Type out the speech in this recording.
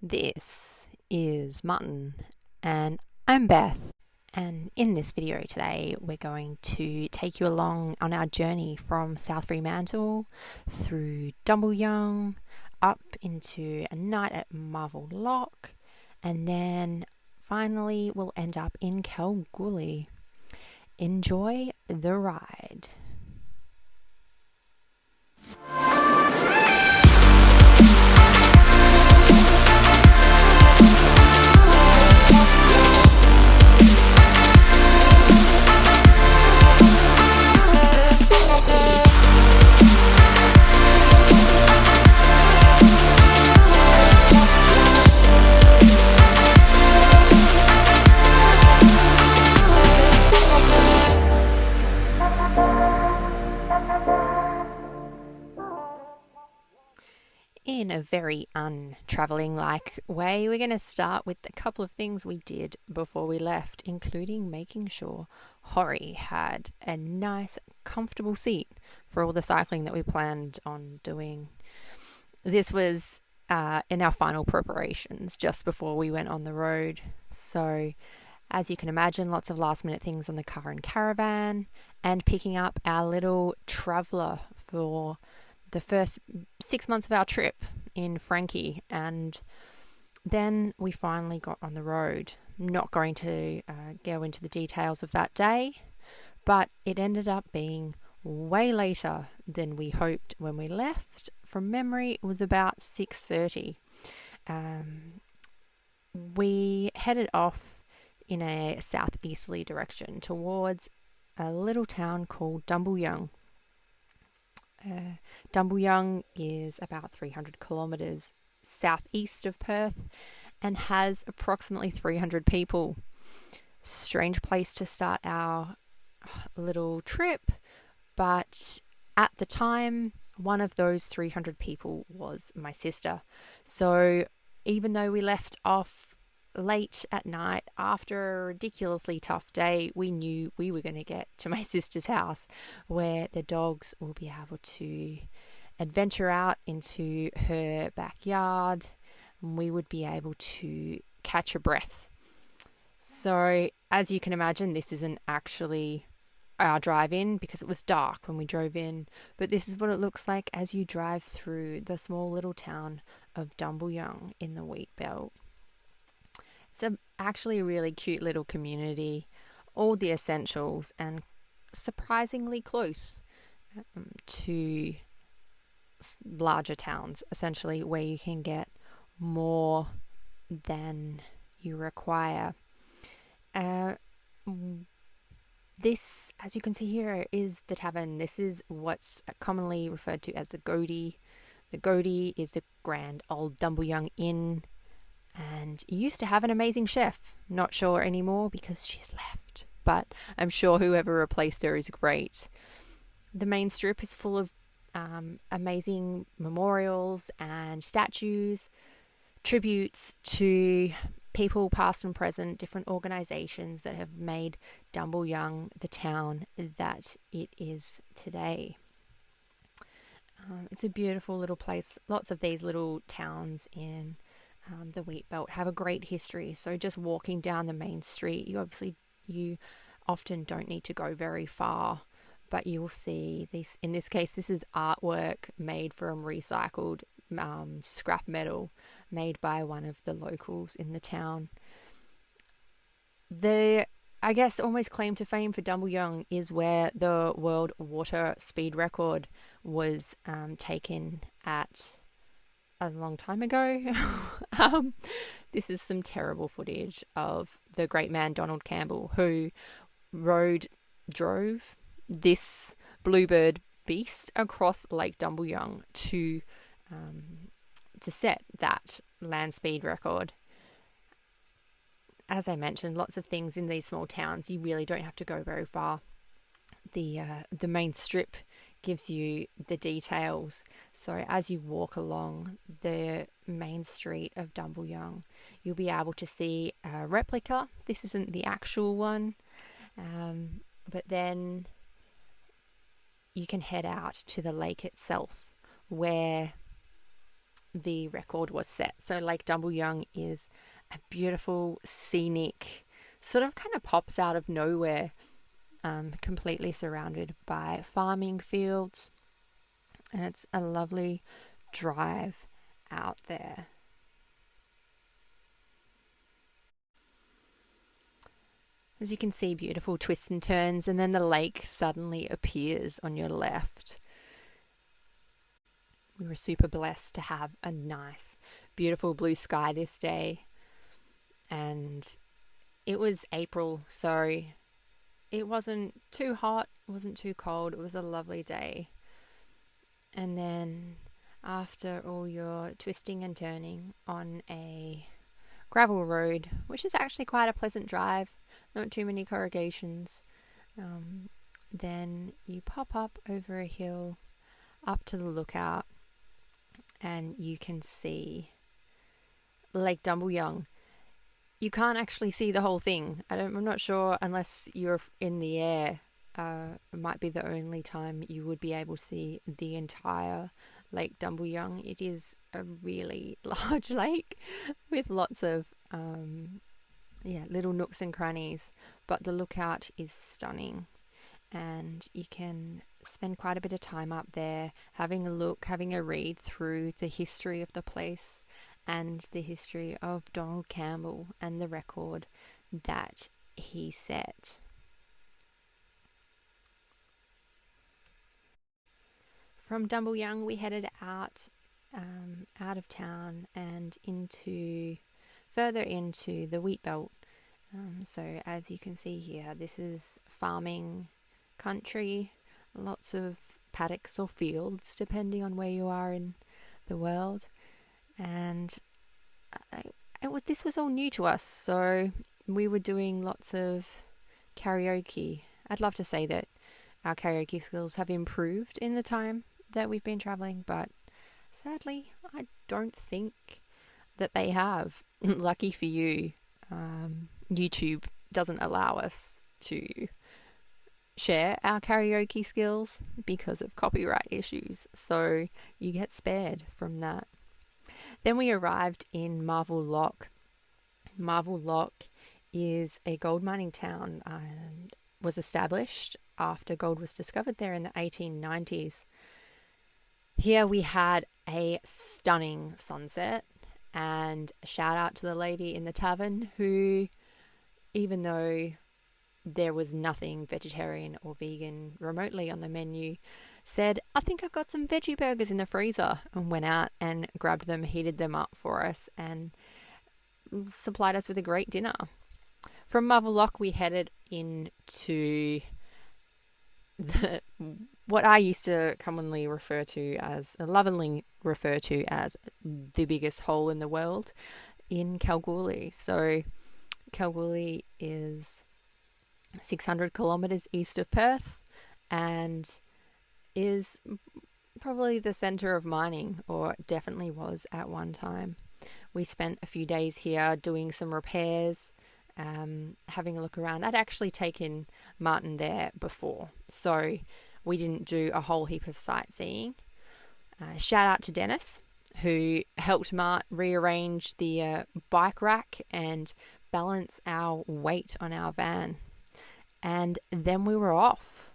This is Mutton, and I'm Beth. And in this video today, we're going to take you along on our journey from South Fremantle through Dumbleyung, up into a night at Marvel Lock, and then finally we'll end up in Kalgoorlie. Enjoy the ride. In a very untravelling-like way, we're going to start with a couple of things we did before we left, including making sure Hori had a nice, comfortable seat for all the cycling that we planned on doing. This was in our final preparations just before we went on the road. So, as you can imagine, lots of last-minute things on the car and caravan, and picking up our little traveller for the first 6 months of our trip in Frankie, and then we finally got on the road. Not going to go into the details of that day, but it ended up being way later than we hoped when we left. From memory, it was about 6:30. We headed off in a southeasterly direction towards a little town called Dumbleyung. Dumbleyung is about 300 kilometres southeast of Perth and has approximately 300 people. Strange place to start our little trip, but at the time, one of those 300 people was my sister. So even though we left off late at night after a ridiculously tough day, we knew we were going to get to my sister's house where the dogs will be able to adventure out into her backyard, and we would be able to catch a breath. So as you can imagine, this isn't actually our drive in because it was dark when we drove in, but this is what it looks like as you drive through the small little town of Dumbleyung in the wheat belt. It's actually a really cute little community, all the essentials, and surprisingly close to larger towns, essentially, where you can get more than you require. This, as you can see here, is the tavern. This is what's commonly referred to as the Goaty. The Goaty is the grand old Dumbleyung Inn, and used to have an amazing chef. Not sure anymore because she's left, but I'm sure whoever replaced her is great. The main strip is full of amazing memorials and statues, tributes to people past and present, different organisations that have made Dumbleyung the town that it is today. It's a beautiful little place. Lots of these little towns in the wheat belt have a great history. So just walking down the main street, you often don't need to go very far, but you'll see this. In this case, this is artwork made from recycled scrap metal, made by one of the locals in the town. The, I guess, almost claim to fame for Dumbleyung is where the world water speed record was taken at a long time ago. This is some terrible footage of the great man Donald Campbell, who drove this bluebird beast across Lake Dumbleyung to set that land speed record. As I mentioned, lots of things in these small towns. You really don't have to go very far. The main strip gives you the details. So as you walk along the main street of Dumbleyung, you'll be able to see a replica. This isn't the actual one, but then you can head out to the lake itself, where the record was set. So Lake Dumbleyung is a beautiful, scenic, sort of kind of pops out of nowhere, completely surrounded by farming fields, and it's a lovely drive out there. As you can see, beautiful twists and turns, and then the lake suddenly appears on your left. We were super blessed to have a nice, beautiful blue sky this day, and it was April, so it wasn't too hot, wasn't too cold. It was a lovely day. And then after all your twisting and turning on a gravel road, which is actually quite a pleasant drive, not too many corrugations, then you pop up over a hill up to the lookout, and you can see Lake Dumbleyung. You can't actually see the whole thing. I'm not sure, unless you're in the air. It might be the only time you would be able to see the entire Lake Dumbleyung. It is a really large lake with lots of little nooks and crannies, but the lookout is stunning, and you can spend quite a bit of time up there having a look, having a read through the history of the place and the history of Donald Campbell and the record that he set. From Dumbleyung, we headed out of town and further into the wheat belt. So as you can see here, this is farming country, lots of paddocks or fields depending on where you are in the world, and this was all new to us, so we were doing lots of karaoke. I'd love to say that our karaoke skills have improved in the time that we've been traveling, but sadly I don't think that they have. Lucky for you, YouTube doesn't allow us to share our karaoke skills because of copyright issues, so you get spared from that. Then we arrived in Marvel Lock. Marvel Lock is a gold mining town and was established after gold was discovered there in the 1890s. Here we had a stunning sunset, and a shout out to the lady in the tavern who, even though there was nothing vegetarian or vegan remotely on the menu, said, "I think I've got some veggie burgers in the freezer," and went out and grabbed them, heated them up for us, and supplied us with a great dinner. From Marvel Lock, we headed into what I used to commonly lovingly refer to as the biggest hole in the world in Kalgoorlie. So Kalgoorlie is 600 kilometres east of Perth and is probably the centre of mining, or definitely was at one time. We spent a few days here doing some repairs, having a look around. I'd actually taken Martin there before, so we didn't do a whole heap of sightseeing. Shout out to Dennis, who helped Mart rearrange the bike rack and balance our weight on our van. And then we were off.